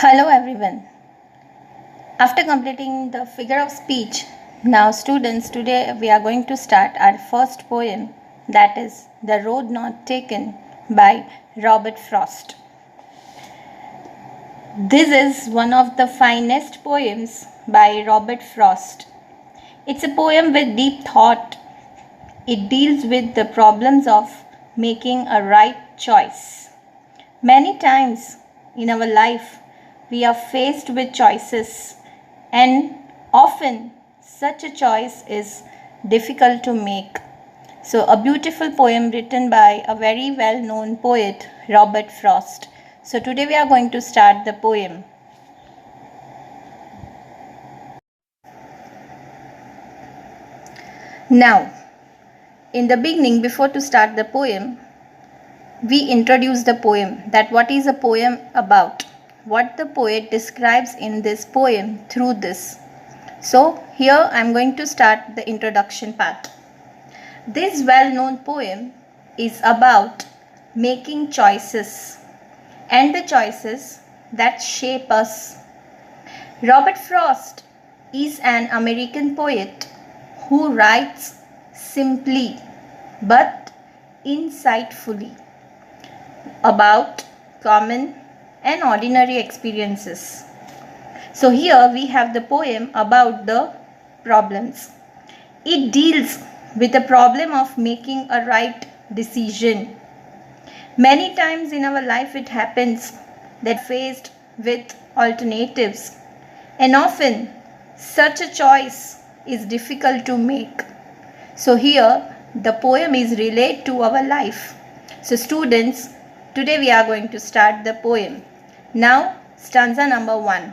Hello everyone. After completing the figure of speech, now students, today we are going to start our first poem, that is The Road Not Taken by Robert Frost. This is one of the finest poems by Robert Frost. It's a poem with deep thought. It deals with the problems of making a right choice. Many times in our life, we are faced with choices, and often such a choice is difficult to make. So, a beautiful poem written by a very well known poet, Robert Frost. So, today we are going to start the poem. Now, in the beginning, before to start the poem, we introduce the poem, that what is a poem about, what the poet describes in this poem through this. So here I am going to start the introduction part. This well-known poem is about making choices and the choices that shape us. Robert Frost is an American poet who writes simply but insightfully about common and ordinary experiences. So here we have the poem about the problems. It deals with the problem of making a right decision. Many times in our life it happens that faced with alternatives, and often such a choice is difficult to make. So here the poem is related to our life. So students, today we are going to start the poem. Now, stanza number 1.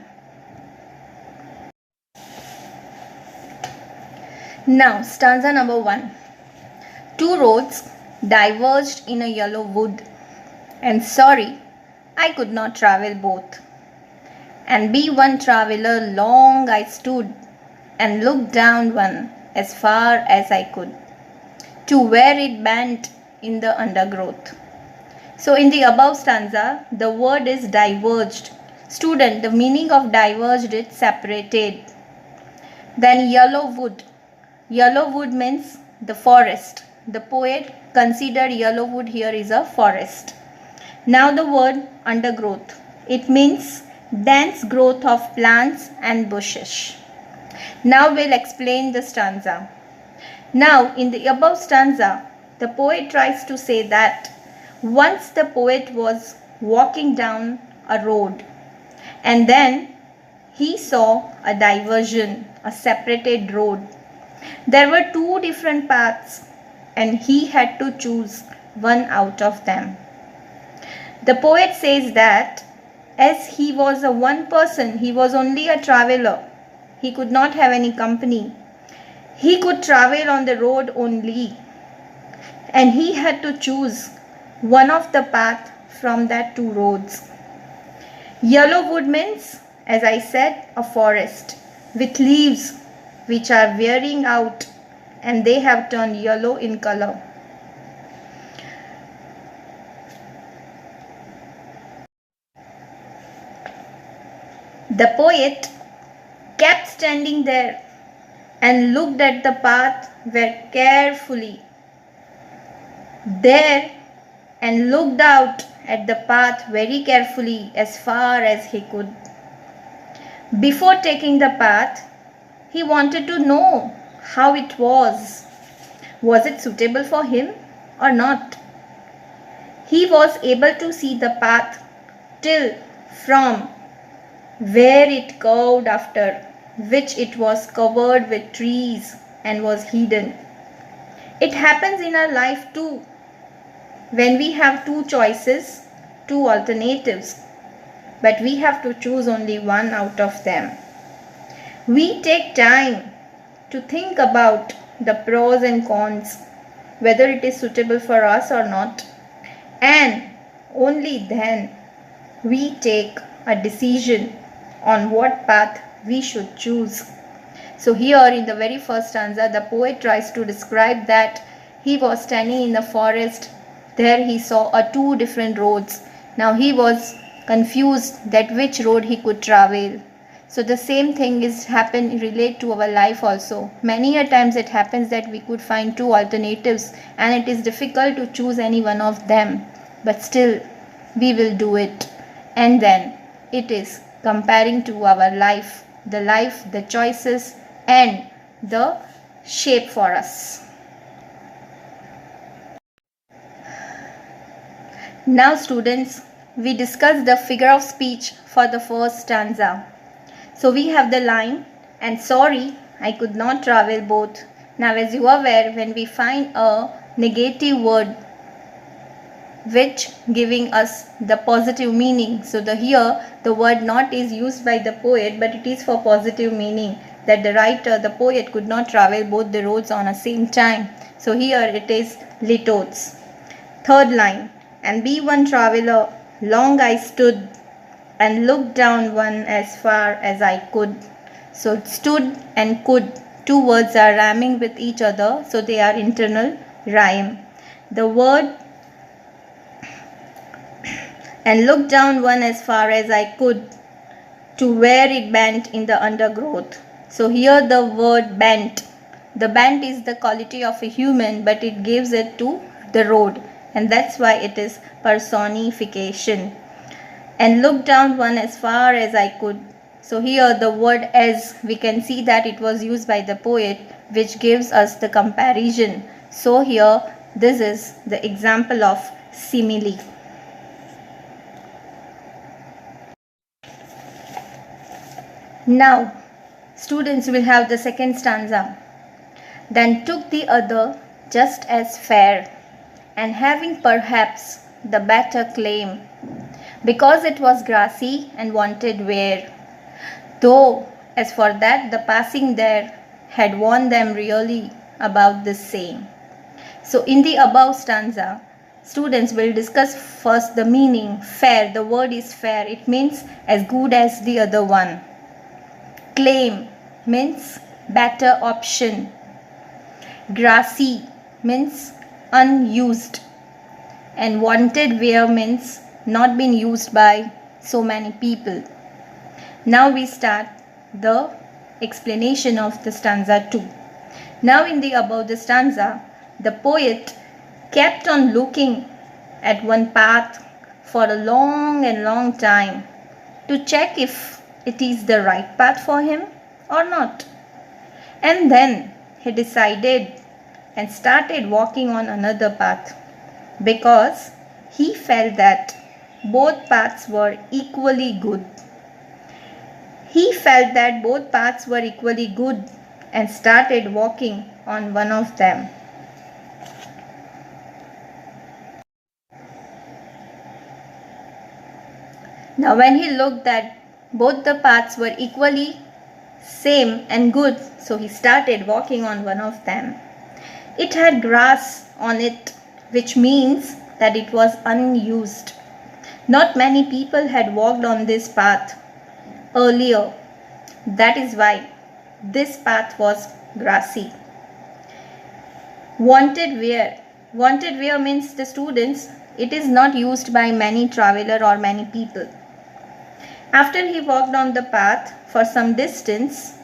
Now, stanza number 1. Two roads diverged in a yellow wood, and sorry, I could not travel both. And be one traveller long I stood, and looked down one as far as I could, to where it bent in the undergrowth. So in the above stanza, the word is diverged. Student, the meaning of diverged is separated. Then yellow wood. Yellow wood means the forest. The poet considered yellow wood here is a forest. Now the word undergrowth. It means dense growth of plants and bushes. Now we'll explain the stanza. Now in the above stanza, the poet tries to say that once the poet was walking down a road, and then he saw a diversion, a separated road. There were two different paths, and he had to choose one out of them. The poet says that as he was a one person, he was only a traveler. He could not have any company. He could travel on the road only, and he had to choose one of the path from that two roads. Yellow wood means, as I said, a forest with leaves which are wearing out and they have turned yellow in color. The poet kept standing there and looked at the path very carefully. There and looked out at the path very carefully as far as he could. Before taking the path, he wanted to know how it was. Was it suitable for him or not? He was able to see the path till from where it curved, after which it was covered with trees and was hidden. It happens in our life too, when we have two choices, two alternatives, but we have to choose only one out of them. We take time to think about the pros and cons, whether it is suitable for us or not, and only then we take a decision on what path we should choose. So here in the very first stanza, the poet tries to describe that he was standing in the forest. There he saw two different roads. Now he was confused that which road he could travel. So the same thing is relate to our life also. Many a times it happens that we could find two alternatives and it is difficult to choose any one of them. But still we will do it. And then it is comparing to our life, the choices and the shape for us. Now students, we discuss the figure of speech for the first stanza. So we have the line, and sorry, I could not travel both. Now as you are aware, when we find a negative word which giving us the positive meaning, so here the word not is used by the poet, but it is for positive meaning, that the writer, the poet could not travel both the roads on the same time. So here it is litotes. Third line, and be one traveler, long I stood and looked down one as far as I could. So stood and could, two words are rhyming with each other, so they are internal rhyme. The word and looked down one as far as I could, to where it bent in the undergrowth. So here the word bent. The bent is the quality of a human, but it gives it to the road, and that's why it is personification. And look down one as far as I could. So here the word as, we can see that it was used by the poet, which gives us the comparison. So here this is the example of simile. Now students will have the second stanza. Then took the other just as fair, and having perhaps the better claim, because it was grassy and wanted wear. Though as for that the passing there had warned them really about the same. So in the above stanza, students will discuss first the meaning. Fair, the word is fair, it means as good as the other one. Claim means better option. Grassy means unused, and wanted wear means not been used by so many people. Now we start the explanation of the stanza 2. Now in the above the stanza, the poet kept on looking at one path for a long time to check if it is the right path for him or not. And then he decided and started walking on another path, because he felt that both paths were equally good. He felt that both paths were equally good and started walking on one of them. Now when he looked that both the paths were equally same and good, so he started walking on one of them. It had grass on it, which means that it was unused. Not many people had walked on this path earlier. That is why this path was grassy. Wanted wear. Wanted wear means the students, it is not used by many traveler or many people. After he walked on the path for some distance,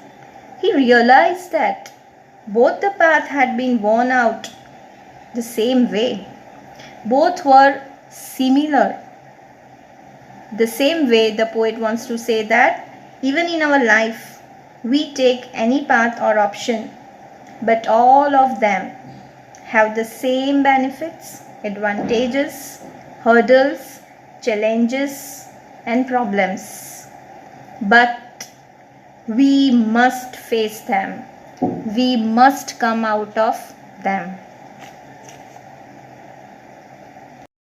he realized that both the path had been worn out the same way. Both were similar. The same way the poet wants to say that even in our life, we take any path or option, but all of them have the same benefits, advantages, hurdles, challenges, and problems. But we must face them. We must come out of them.